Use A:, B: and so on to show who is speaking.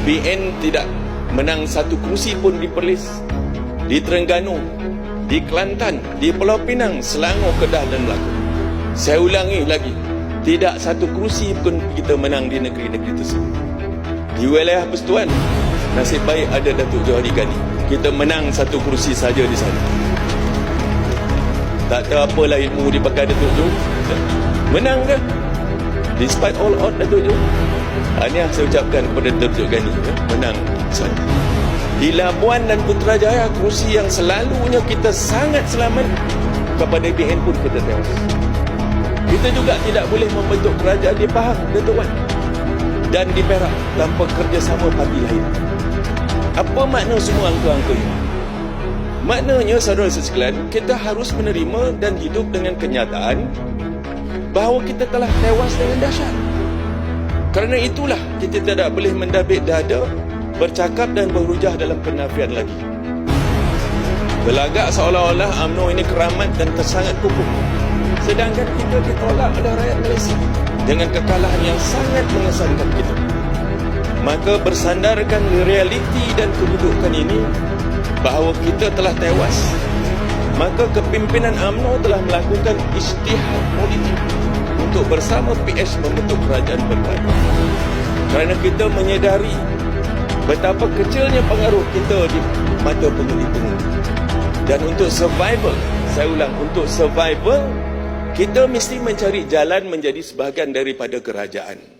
A: BN tidak menang satu kursi pun di Perlis, di Terengganu, di Kelantan, di Pulau Pinang, Selangor, Kedah dan Melaka. Saya ulangi lagi, tidak satu kursi pun kita menang di negeri-negeri tersebut. Di wilayah Persekutuan, nasib baik ada Datuk Johari Ghani. Kita menang satu kursi saja di sana. Tak tahu apalah ilmu dipakai Datuk Johor. Menang ke? Despite all odds Datuk Johor. Ini yang saya ucapkan kepada Datuk Ghani, menang sana. Di Labuan dan Putrajaya, kursi yang selalunya kita sangat selamat, kepada BN pun kita tewas. Kita juga tidak boleh membentuk kerajaan di Pahang, Datuk Wan, dan di Perak tanpa kerjasama parti lain. Apa makna semua angka-angka ini? Maknanya, saudara sekalian, kita harus menerima dan hidup dengan kenyataan bahawa kita telah tewas dengan dahsyat. Kerana itulah kita tidak boleh mendabik dada, bercakap dan berhujah dalam penafian lagi. Berlagak seolah-olah UMNO ini keramat dan tersangat kukuh, sedangkan kita ditolak oleh rakyat Malaysia dengan kekalahan yang sangat mengesankan kita. Maka bersandarkan realiti dan kedudukan ini bahawa kita telah tewas, maka kepimpinan UMNO telah melakukan ijtihad politik untuk bersama PS membentuk kerajaan berkuasa. Kerana kita menyedari betapa kecilnya pengaruh kita di mata pengundi-pengundi. Dan untuk survival, saya ulang, untuk survival, kita mesti mencari jalan menjadi sebahagian daripada kerajaan.